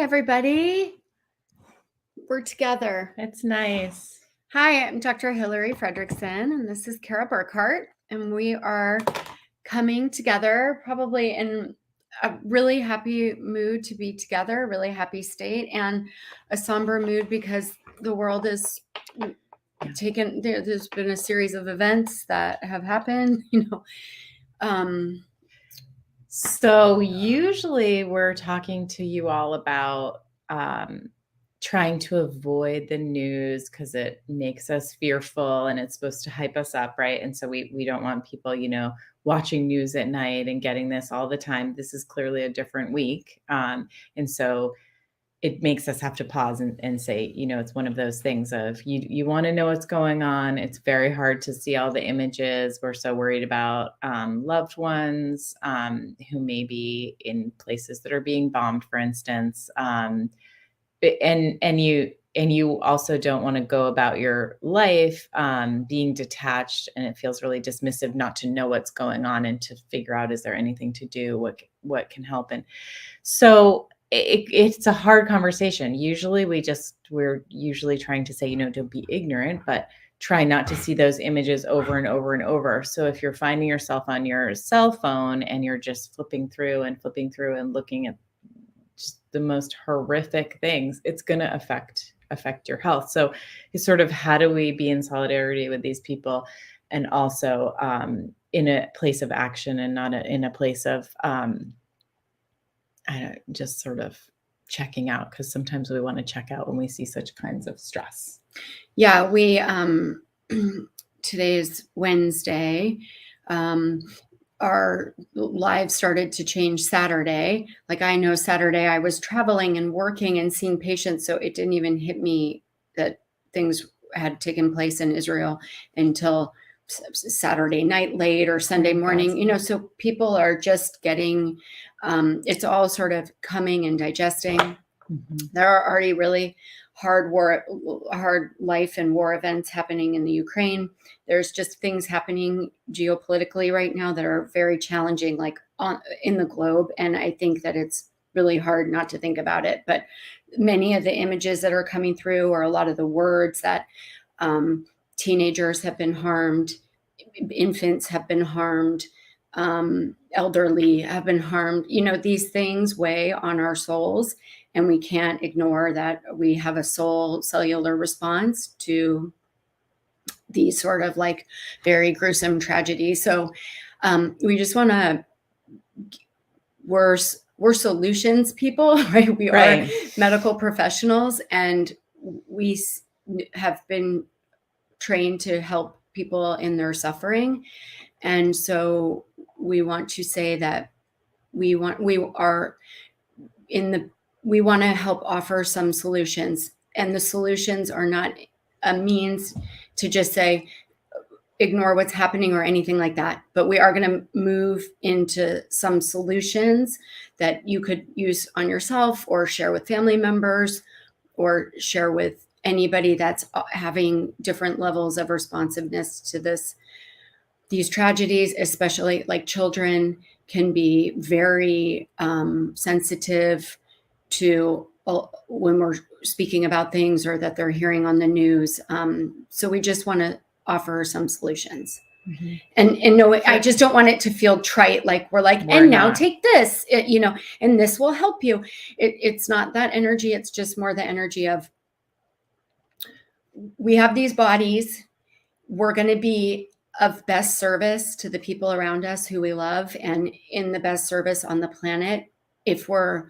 everybody. We're together. It's nice. Hi, I'm Dr. Hillary Fredrickson, and this is Kara Burkhart, and we are coming together probably in a really happy mood to be together, really happy state, and a somber mood because the world is taken. There's been a series of events that have happened, So usually we're talking to you all about trying to avoid the news because it makes us fearful and it's supposed to hype us up, right? And so we don't want people, watching news at night and getting this all the time. This is clearly a different week. And so it makes us have to pause and say, it's one of those things of you want to know what's going on. It's very hard to see all the images. We're so worried about loved ones who may be in places that are being bombed, for instance. And you also don't want to go about your life being detached, and it feels really dismissive not to know what's going on and to figure out, is there anything to do? What can help? And so it's a hard conversation. Usually we're usually trying to say, don't be ignorant, but try not to see those images over and over and over. So if you're finding yourself on your cell phone and you're just flipping through and looking at just the most horrific things, it's going to affect your health. So it's sort of, how do we be in solidarity with these people and also in a place of action and not in a place of just sort of checking out, because sometimes we want to check out when we see such kinds of stress. Yeah, we today is Wednesday. Our lives started to change Saturday. Like, I know Saturday I was traveling and working and seeing patients, so it didn't even hit me that things had taken place in Israel until Saturday night late or Sunday morning. So people are just getting, it's all sort of coming and digesting. Mm-hmm. There are already really hard life and war events happening in the Ukraine. There's just things happening geopolitically right now that are very challenging, like in the globe. And I think that it's really hard not to think about it. But many of the images that are coming through, or a lot of the words that teenagers have been harmed, infants have been harmed, elderly have been harmed. These things weigh on our souls, and we can't ignore that we have a cellular response to these sort of like very gruesome tragedies. So we just want to, we're solutions people, right? We are medical professionals, and we have been trained to help people in their suffering. And so we want to say that we want to help offer some solutions, and the solutions are not a means to just say ignore what's happening or anything like that, but we are going to move into some solutions that you could use on yourself or share with family members or share with anybody that's having different levels of responsiveness to these tragedies. Especially like children can be very sensitive to when we're speaking about things or that they're hearing on the news. So we just want to offer some solutions. Mm-hmm. And no, I just don't want it to feel trite. Like now take this, and this will help you. It's not that energy. It's just more the energy of, we have these bodies. We're going to be of best service to the people around us who we love, and in the best service on the planet if we're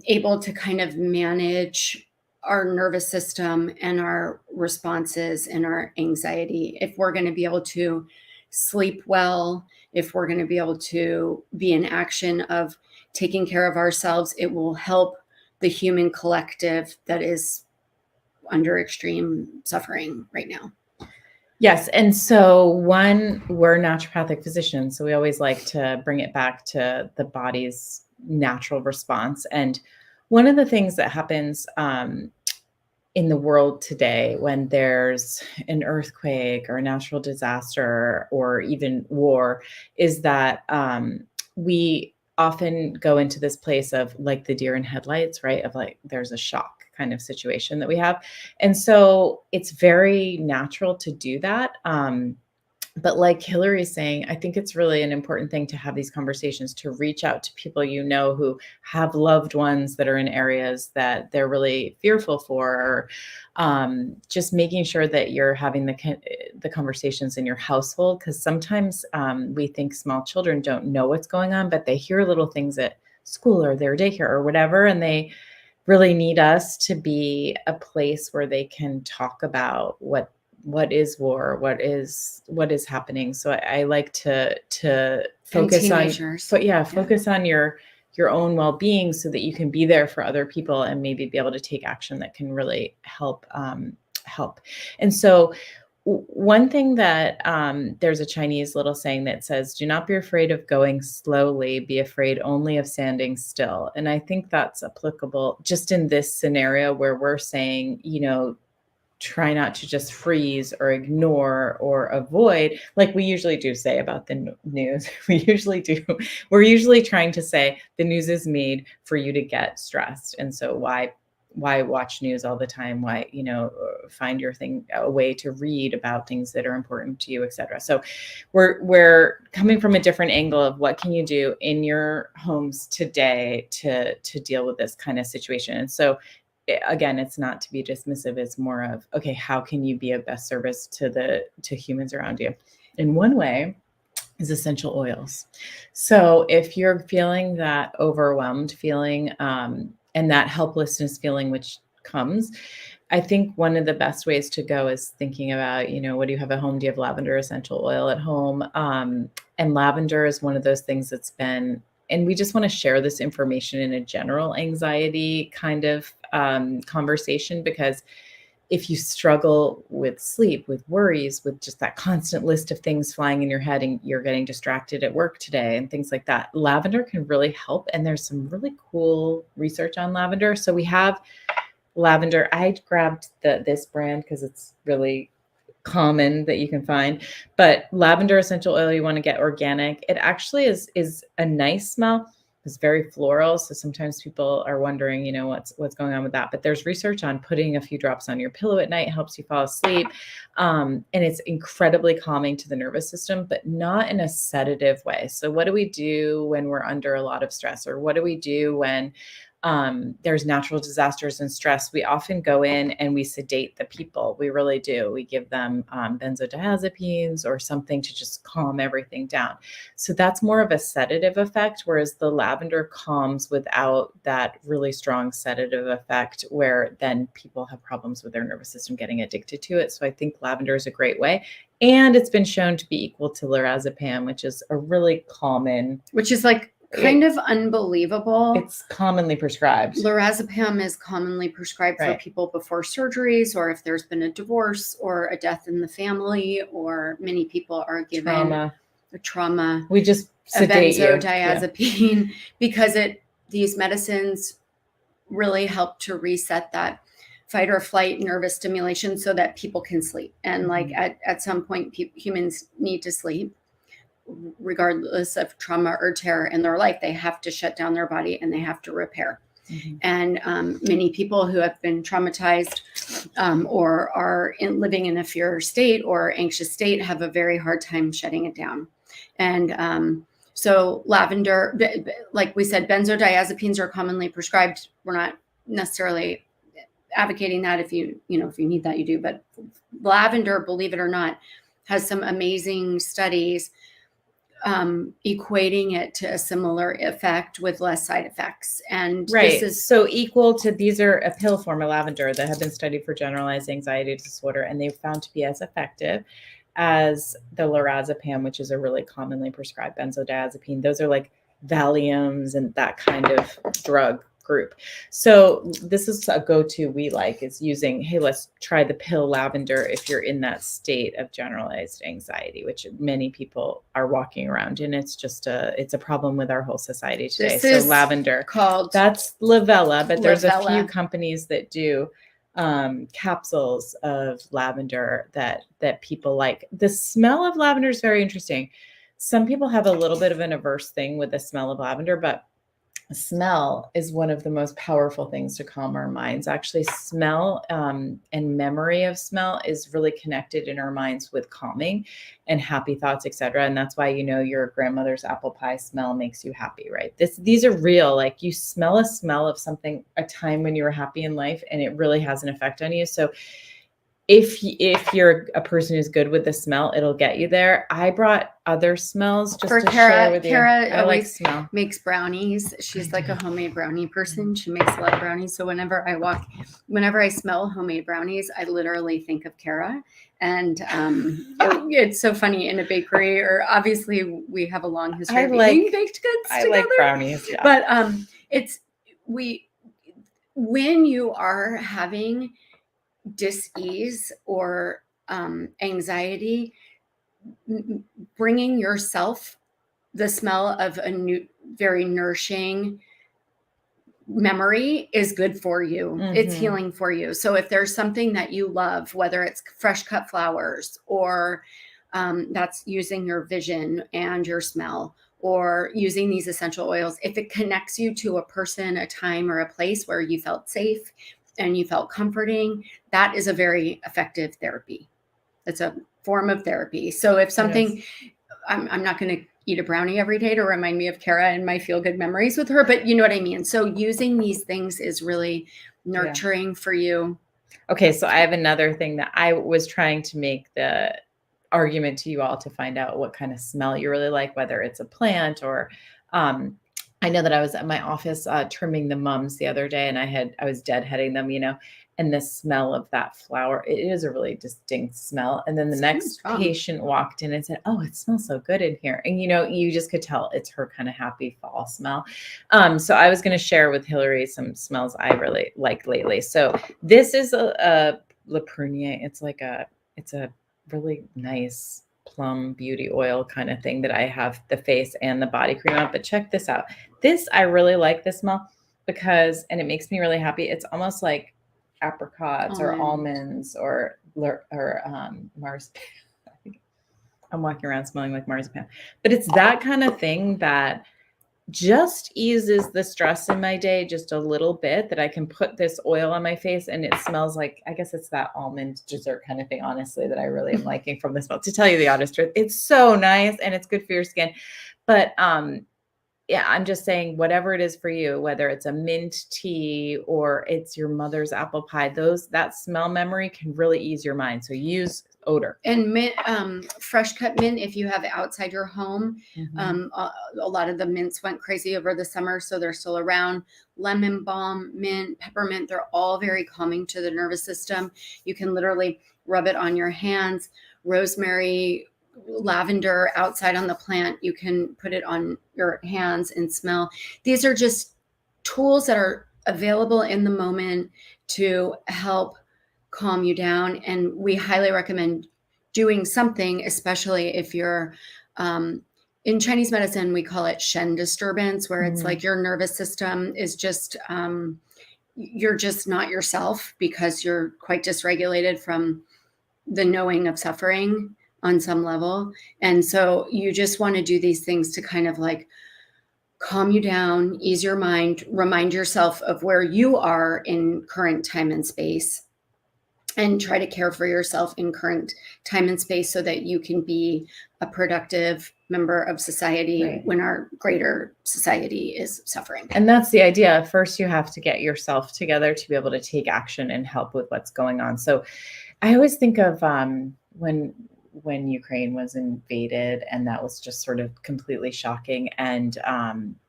able to kind of manage our nervous system and our responses and our anxiety. If we're going to be able to sleep well, if we're going to be able to be in action of taking care of ourselves, it will help the human collective that is under extreme suffering right now. Yes. And so we're naturopathic physicians, so we always like to bring it back to the body's natural response. And one of the things that happens in the world today when there's an earthquake or a natural disaster or even war is that we often go into this place of like the deer in headlights, right? Of like, there's a shock kind of situation that we have. And so it's very natural to do that. But like Hillary's saying, I think it's really an important thing to have these conversations, to reach out to people who have loved ones that are in areas that they're really fearful for, or just making sure that you're having the conversations in your household. Because sometimes we think small children don't know what's going on, but they hear little things at school or their daycare or whatever, and they really need us to be a place where they can talk about what is war, what is happening. So I like to focus on, focus on your own well-being, so that you can be there for other people and maybe be able to take action that can really help. And so one thing that there's a Chinese little saying that says, do not be afraid of going slowly, be afraid only of standing still. And I think that's applicable just in this scenario where we're saying, try not to just freeze or ignore or avoid, like we usually do say about the news. We're usually trying to say the news is made for you to get stressed. And so why watch news all the time? Why, find a way to read about things that are important to you, et cetera. So we're coming from a different angle of what can you do in your homes today to deal with this kind of situation. And so again, it's not to be dismissive. It's more of, okay, how can you be of best service to humans around you? And one way is essential oils. So if you're feeling that overwhelmed feeling, and that helplessness feeling, which comes, I think one of the best ways to go is thinking about, what do you have at home? Do you have lavender essential oil at home? And lavender is one of those things that's been, and we just want to share this information in a general anxiety kind of conversation, because if you struggle with sleep, with worries, with just that constant list of things flying in your head, and you're getting distracted at work today and things like that, lavender can really help. And there's some really cool research on lavender. So we have lavender. I grabbed this brand because it's really common that you can find, but lavender essential oil, you want to get organic. It actually is a nice smell. It's very floral. So sometimes people are wondering, what's going on with that. But there's research on putting a few drops on your pillow at night, helps you fall asleep. And it's incredibly calming to the nervous system, but not in a sedative way. So what do we do when we're under a lot of stress? Or what do we do when there's natural disasters and stress? We often go in and we sedate the people. We really do. We give them benzodiazepines or something to just calm everything down. So that's more of a sedative effect, whereas the lavender calms without that really strong sedative effect, where then people have problems with their nervous system getting addicted to it. So I think lavender is a great way. And it's been shown to be equal to lorazepam, which is a really common... Which is like kind of unbelievable. It's commonly prescribed. Lorazepam is commonly prescribed for people before surgeries, or if there's been a divorce or a death in the family, or many people are given trauma. We just sedate benzodiazepine because these medicines really help to reset that fight or flight nervous stimulation so that people can sleep. And like at some point, humans need to sleep. Regardless of trauma or terror in their life, they have to shut down their body and they have to repair. And many people who have been traumatized or are living in a fear state or anxious state have a very hard time shutting it down. And so lavender, like we said, benzodiazepines are commonly prescribed. We're not necessarily advocating that. If you need that, you do. But lavender, believe it or not, has some amazing studies equating it to a similar effect with less side effects. And this is so equal to, these are a pill form of lavender that have been studied for generalized anxiety disorder, and they've found to be as effective as the lorazepam, which is a really commonly prescribed benzodiazepine. Those are like Valiums and that kind of drug group. So this is a go-to we like, is using, hey, let's try the pill lavender if you're in that state of generalized anxiety, which many people are walking around in. It's just it's a problem with our whole society today. So lavender, that's Lavella, but there's a few companies that do capsules of lavender that people like. The smell of lavender is very interesting. Some people have a little bit of an averse thing with the smell of lavender, but smell is one of the most powerful things to calm our minds. Actually, smell and memory of smell is really connected in our minds with calming and happy thoughts, etc. And that's why, your grandmother's apple pie smell makes you happy, right? These are real. Like, you smell a smell of something, a time when you were happy in life, and it really has an effect on you. So if you're a person who's good with the smell, it'll get you there. I brought other smells just For to share Kara, with you. Kara I like always smell. makes brownies. She's I like a know. homemade brownie person. She makes a lot of brownies. So whenever I smell homemade brownies, I literally think of Kara. And it's so funny in a bakery, or obviously we have a long history of eating baked goods I together. like brownies, yeah. But when you are having dis-ease or anxiety, bringing yourself the smell of a new, very nourishing memory is good for you. It's healing for you. So if there's something that you love, whether it's fresh cut flowers or that's using your vision and your smell, or using these essential oils, if it connects you to a person, a time, or a place where you felt safe and you felt comforting, that is a very effective therapy. It's a form of therapy. So if something, I'm not going to eat a brownie every day to remind me of Kara and my feel good memories with her, but you know what I mean? So using these things is really nurturing for you. Okay. So I have another thing that I was trying to make the argument to you all to find out what kind of smell you really like, whether it's a plant or, I know that I was at my office trimming the mums the other day, and I was deadheading them, and the smell of that flower, it is a really distinct smell. And then the next patient walked in and said, "Oh, it smells so good in here." And, you just could tell it's her kind of happy fall smell. So I was going to share with Hillary some smells I really like lately. So this is a Le Prunier. It's a really nice plum beauty oil kind of thing that I have the face and the body cream on. But check this out. I really like this smell and it makes me really happy. It's almost like apricots or almonds or marzipan. I'm walking around smelling like marzipan, but it's that kind of thing that just eases the stress in my day just a little bit, that I can put this oil on my face and it smells like, I guess it's that almond dessert kind of thing, honestly, that I really am liking from the smell. To tell you the honest truth, it's so nice and it's good for your skin. But yeah, I'm just saying, whatever it is for you, whether it's a mint tea or it's your mother's apple pie, that smell memory can really ease your mind. So use odor. And mint, fresh cut mint, if you have it outside your home, a lot of the mints went crazy over the summer, so they're still around. Lemon balm, mint, peppermint, they're all very calming to the nervous system. You can literally rub it on your hands. Rosemary, lavender outside on the plant, you can put it on your hands and smell. These are just tools that are available in the moment to help calm you down, and we highly recommend doing something, especially if you're in Chinese medicine, we call it Shen disturbance, where it's like your nervous system is just you're just not yourself because you're quite dysregulated from the knowing of suffering on some level. And so you just want to do these things to kind of like calm you down, ease your mind, remind yourself of where you are in current time and space, and try to care for yourself in current time and space so that you can be a productive member of society when our greater society is suffering. And that's the idea. First, you have to get yourself together to be able to take action and help with what's going on. So I always think of when Ukraine was invaded, and that was just sort of completely shocking. And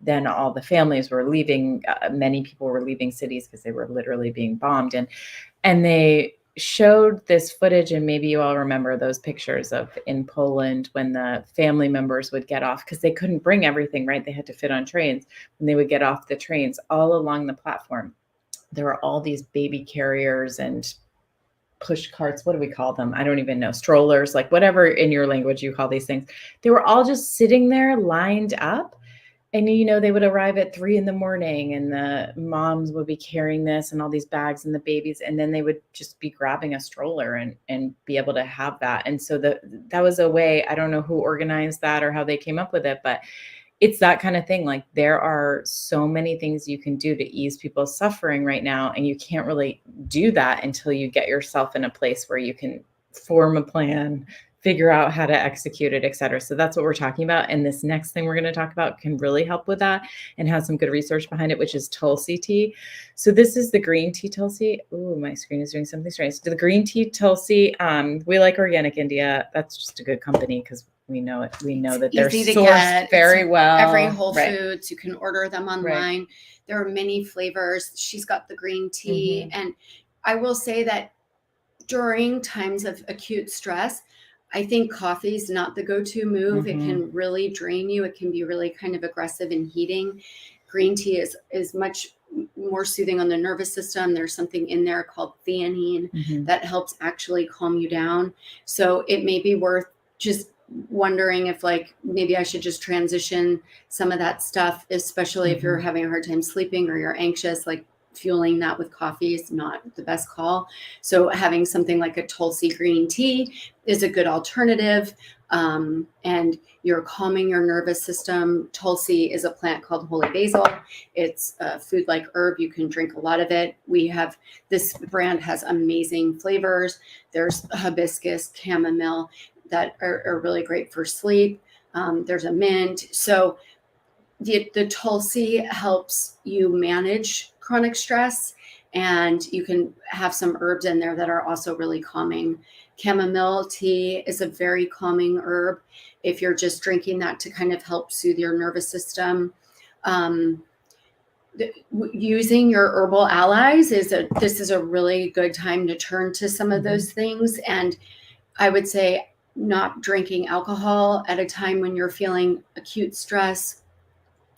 then all the families were leaving. Many people were leaving cities because they were literally being bombed. And they showed this footage, and maybe you all remember those pictures of in Poland when the family members would get off, because they couldn't bring everything, right? They had to fit on trains. When they would get off the trains, all along the platform, there were all these baby carriers and push carts. What do we call them? I don't even know. Strollers, like whatever in your language you call these things. They were all just sitting there lined up, And, they would arrive at 3 in the morning and the moms would be carrying this and all these bags and the babies, and then they would just be grabbing a stroller and be able to have that. And so that was a way, I don't know who organized that or how they came up with it, but it's that kind of thing. Like, there are so many things you can do to ease people's suffering right now, and you can't really do that until you get yourself in a place where you can form a plan, figure out how to execute it, et cetera. So that's what we're talking about. And this next thing we're going to talk about can really help with that and has some good research behind it, which is Tulsi tea. So this is the green tea Tulsi. Ooh, my screen is doing something strange. So the green tea Tulsi, we like Organic India. That's just a good company because we know it. We know that they're Easy to sourced get. very It's well. every Whole Right. Foods. You can order them online. There are many flavors. She's got the green tea. And I will say that during times of acute stress, I think coffee is not the go-to move. It can really drain you. It can be really kind of aggressive and heating. Green tea is much more soothing on the nervous system. There's something in there called theanine that helps actually calm you down. So it may be worth just wondering if, like, maybe I should just transition some of that stuff, especially if you're having a hard time sleeping or you're anxious. Like, fueling that with coffee is not the best call. So having something like a Tulsi green tea is a good alternative. And you're calming your nervous system. Tulsi is a plant called holy basil. It's a food-like herb. You can drink a lot of it. This brand has amazing flavors. There's hibiscus, chamomile that are really great for sleep. There's a mint. So the Tulsi helps you manage chronic stress, and you can have some herbs in there that are also really calming. Chamomile tea is a very calming herb if you're just drinking that to kind of help soothe your nervous system. Using your herbal allies this is a really good time to turn to some of those things. And I would say not drinking alcohol at a time when you're feeling acute stress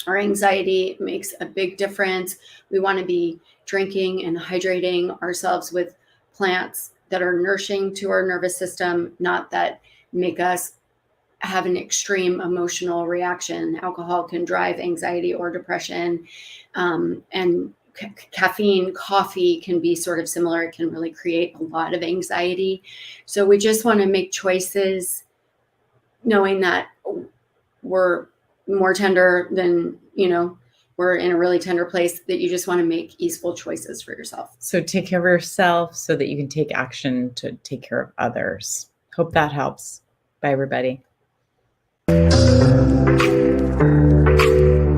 or anxiety makes a big difference. We want to be drinking and hydrating ourselves with plants that are nourishing to our nervous system, not that make us have an extreme emotional reaction. Alcohol can drive anxiety or depression. And caffeine, coffee can be sort of similar. It can really create a lot of anxiety. So we just want to make choices knowing that we're more tender than, we're in a really tender place, that you just want to make easeful choices for yourself. So take care of yourself so that you can take action to take care of others. Hope that helps. Bye, everybody.